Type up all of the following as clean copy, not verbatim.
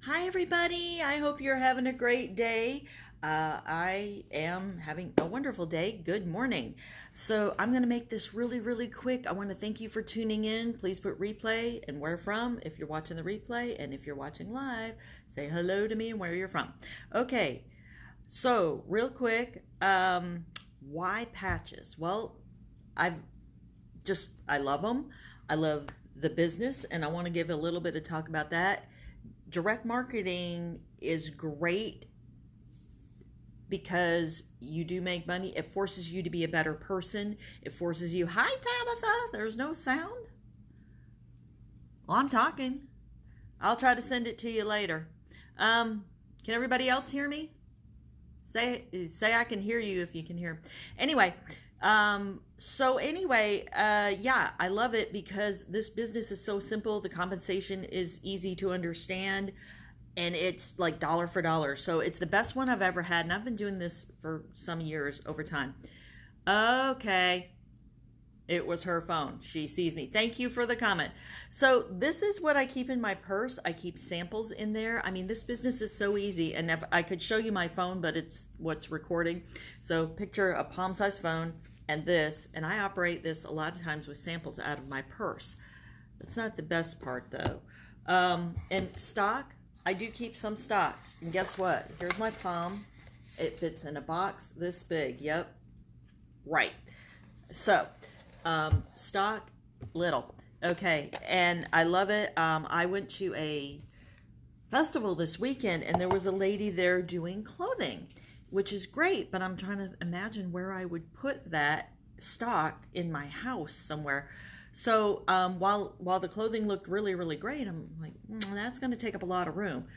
Hi, everybody. I hope you're having a great day. I am having a wonderful day. Good morning. So, I'm going to make this really, really quick. I want to thank you for tuning in. Please put replay and where from if you're watching the replay. And if you're watching live, say hello to me and where you're from. Okay, so real quick, why patches? Well, I love them. I love the business, and I want to give a little bit of talk about that. Direct marketing is great because you do make money. It forces you to be a better person. It forces you, hi Tabitha, there's no sound. Well, I'm talking. I'll try to send it to you later. Can everybody else hear me? Say I can hear you if you can hear. Anyway, yeah, I love it because this business is so simple. The compensation is easy to understand and it's like dollar for dollar. So it's the best one I've ever had. And I've been doing this for some years over time. Okay. It was her phone. She sees me. Thank you for the comment. So this is what I keep in my purse. I keep samples in there. I mean, this business is so easy. And if I could show you my phone, but it's what's recording. So picture a palm-sized phone and this. And I operate this a lot of times with samples out of my purse. That's not the best part, though. And stock, I do keep some stock. And guess what? Here's my palm. It fits in a box this big. Yep. Right. So stock, little. Okay, and I love it. I went to a festival this weekend and there was a lady there doing clothing, which is great, but I'm trying to imagine where I would put that stock in my house somewhere. So while the clothing looked really, really great, I'm like, that's going to take up a lot of room.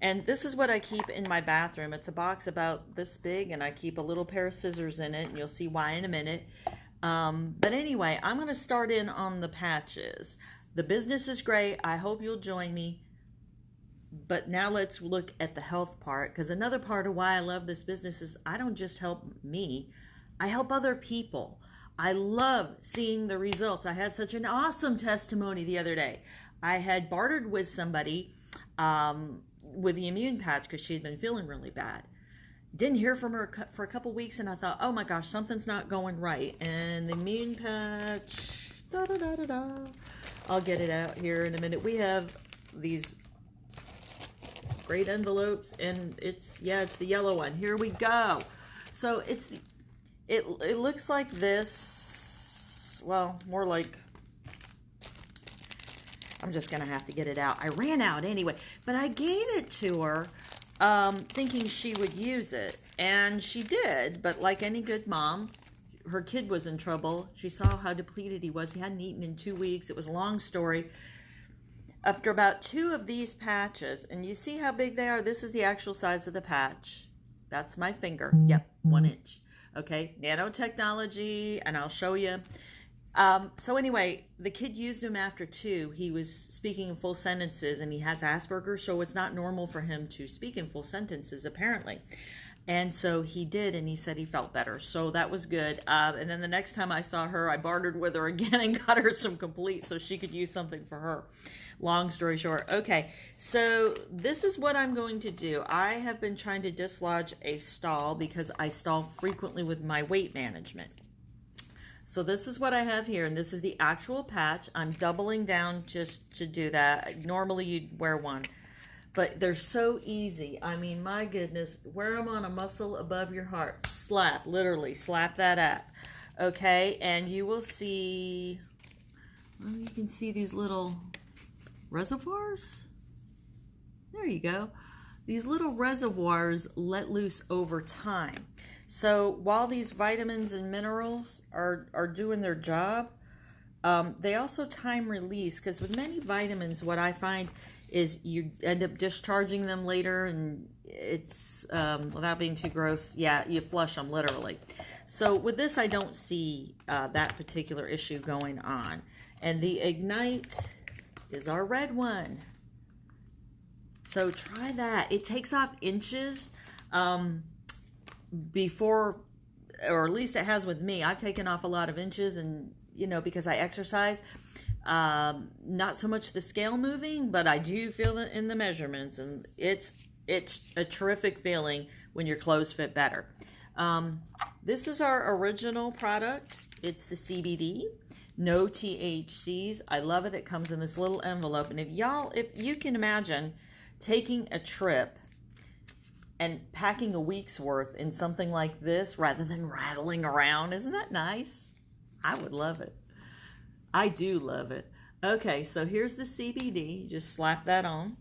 And this is what I keep in my bathroom. It's a box about this big, and I keep a little pair of scissors in it, and you'll see why in a minute. But anyway, I'm going to start in on the patches. The business is great. I hope you'll join me. But now let's look at the health part, because another part of why I love this business is I don't just help me, I help other people. I love seeing the results. I had such an awesome testimony the other day. I had bartered with somebody with the immune patch because she had been feeling really bad. Didn't hear from her for a couple weeks, and I thought, oh my gosh, something's not going right. And the immune patch, I'll get it out here in a minute. We have these great envelopes, and it's the yellow one. Here we go. So it looks like this. Well, more like, I'm just gonna have to get it out. I ran out anyway, but I gave it to her thinking she would use it, and she did. But like any good mom, her kid was in trouble. She saw how depleted he was. He hadn't eaten in 2 weeks. It was a long story. After about 2 of these patches, and you see how big they are. This is the actual size of the patch. That's my finger. Yep, 1 inch. Okay, nanotechnology, and I'll show you. So anyway, the kid used him after 2. He was speaking in full sentences, and he has Asperger's, so it's not normal for him to speak in full sentences, apparently. And so he did, and he said he felt better. So that was good. And then the next time I saw her, I bartered with her again and got her some complete so she could use something for her. Long story short. Okay, so this is what I'm going to do. I have been trying to dislodge a stall because I stall frequently with my weight management. So this is what I have here, and this is the actual patch. I'm doubling down just to do that. Normally you'd wear one, but they're so easy. I mean, my goodness, wear them on a muscle above your heart. Slap, literally slap that up. Okay, and you will see, well, you can see these little reservoirs. There you go. These little reservoirs let loose over time. So while these vitamins and minerals are doing their job, they also time release, because with many vitamins, what I find is you end up discharging them later, and it's, without being too gross, yeah, you flush them literally. So with this, I don't see that particular issue going on. And the Ignite is our red one. So try that. It takes off inches before, or at least it has with me. I've taken off a lot of inches, and because I exercise. Not so much the scale moving, but I do feel it in the measurements, and it's a terrific feeling when your clothes fit better. This is our original product. It's the CBD, no THCs. I love it. It comes in this little envelope, and if you can imagine taking a trip and packing a week's worth in something like this rather than rattling around, isn't that nice? I would love it. I do love it. Okay, so here's the CBD. Just slap that on.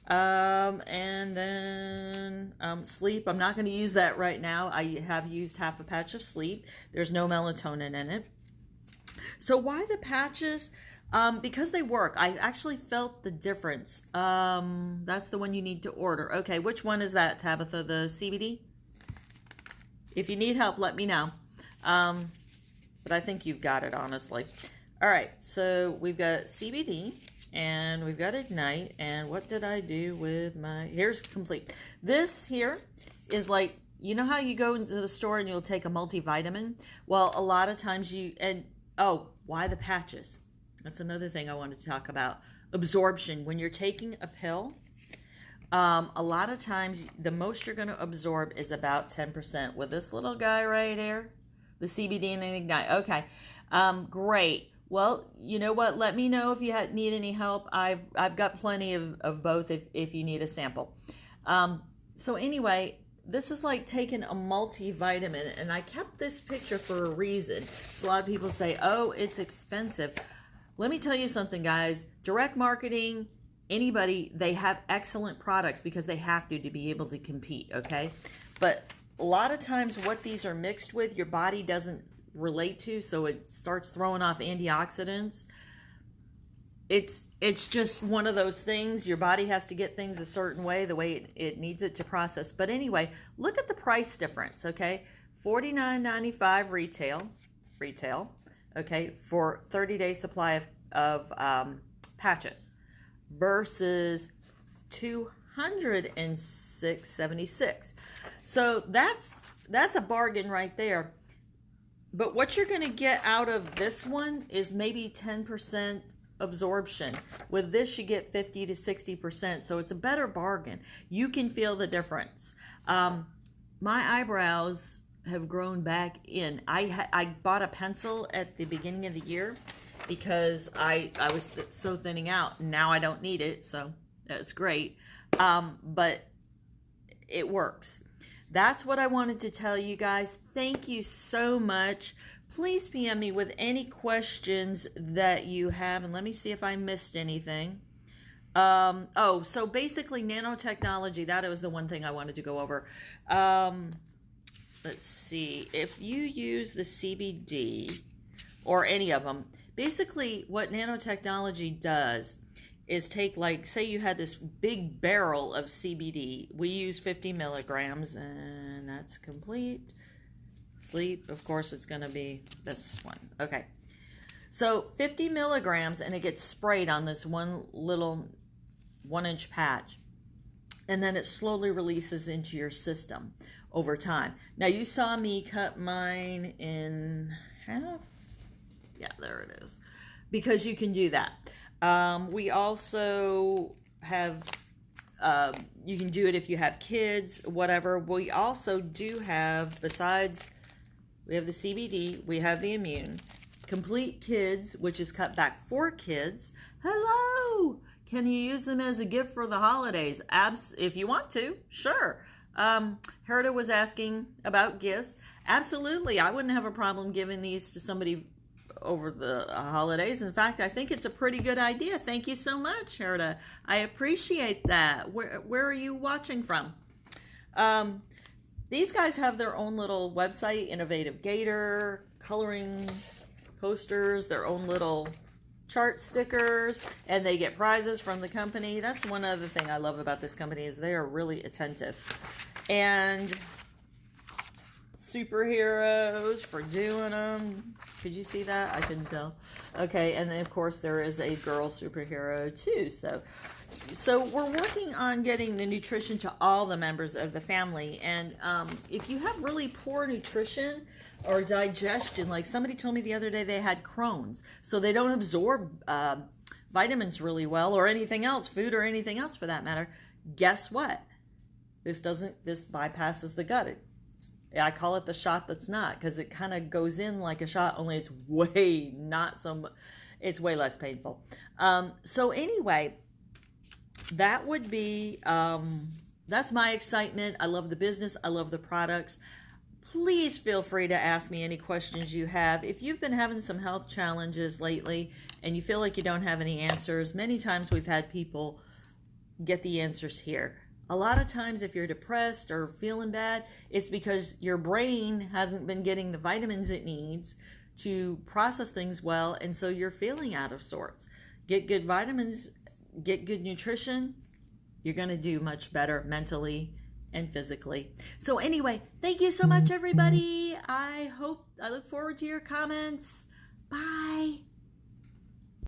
And then sleep. I'm not going to use that right now. I have used half a patch of sleep. There's no melatonin in it. So why the patches? Because they work. I actually felt the difference. That's the one you need to order. Okay, which one is that, Tabitha? The CBD? If you need help, let me know. But I think you've got it, honestly. All right, so we've got CBD, and we've got Ignite, and what did I do with my... Here's Complete. This here is like, you know how you go into the store and you'll take a multivitamin? Well, a lot of times why the patches? That's another thing I wanted to talk about. Absorption. When you're taking a pill, a lot of times the most you're going to absorb is about 10%. With this little guy right here, the CBD and Ignite. Okay, great. Well, you know what? Let me know if you need any help. I've got plenty of both if you need a sample. So anyway, this is like taking a multivitamin, and I kept this picture for a reason. So a lot of people say, oh, it's expensive. Let me tell you something, guys. Direct marketing, anybody, they have excellent products because they have to be able to compete, okay? But a lot of times what these are mixed with, your body doesn't relate to, so it starts throwing off antioxidants. It's just one of those things. Your body has to get things a certain way, the way it needs it to process. But anyway, look at the price difference, okay? $49.95 retail, okay, for 30-day supply of patches versus $206.76. So that's a bargain right there. But what you're going to get out of this one is maybe 10% absorption. With this, you get 50 to 60%. So it's a better bargain. You can feel the difference. My eyebrows have grown back in. I bought a pencil at the beginning of the year because I was so thinning out. Now I don't need it, so that's great. But it works. That's what I wanted to tell you guys. Thank you so much. Please PM me with any questions that you have. And let me see if I missed anything. So basically nanotechnology, that was the one thing I wanted to go over. Let's see. If you use the CBD or any of them, basically what nanotechnology does is take, like, say you had this big barrel of CBD. We use 50 milligrams, and that's Complete. Sleep, of course, it's going to be this one. Okay. So 50 milligrams, and it gets sprayed on this one little 1-inch patch. And then it slowly releases into your system over time. Now, you saw me cut mine in half. Yeah, there it is. Because you can do that. We also have, you can do it if you have kids, whatever. We also do have, besides, we have the CBD, we have the Immune, Complete Kids, which is cut back for kids. Hello! Can you use them as a gift for the holidays? If you want to, sure. Herta was asking about gifts. Absolutely, I wouldn't have a problem giving these to somebody over the holidays. In fact, I think it's a pretty good idea. Thank you so much, Herta. I appreciate that. Where are you watching from? These guys have their own little website, Innovative Gator, coloring posters, their own little chart stickers, and they get prizes from the company. That's one other thing I love about this company is they are really attentive. And superheroes for doing them. Could you see that? I couldn't tell. Okay, and then of course there is a girl superhero too. So we're working on getting the nutrition to all the members of the family. And if you have really poor nutrition, or digestion. Like somebody told me the other day they had Crohn's, so they don't absorb vitamins really well, or anything else, food or anything else for that matter. Guess what? This bypasses the gut. I call it the shot that's not, because it kind of goes in like a shot, only it's way not so. It's way less painful. So anyway, that would be. That's my excitement. I love the business. I love the products. Please feel free to ask me any questions you have. If you've been having some health challenges lately and you feel like you don't have any answers, many times we've had people get the answers here. A lot of times if you're depressed or feeling bad, it's because your brain hasn't been getting the vitamins it needs to process things well, and so you're feeling out of sorts. Get good vitamins, get good nutrition, you're going to do much better mentally and physically. So anyway, thank you so much, everybody. I look forward to your comments. Bye.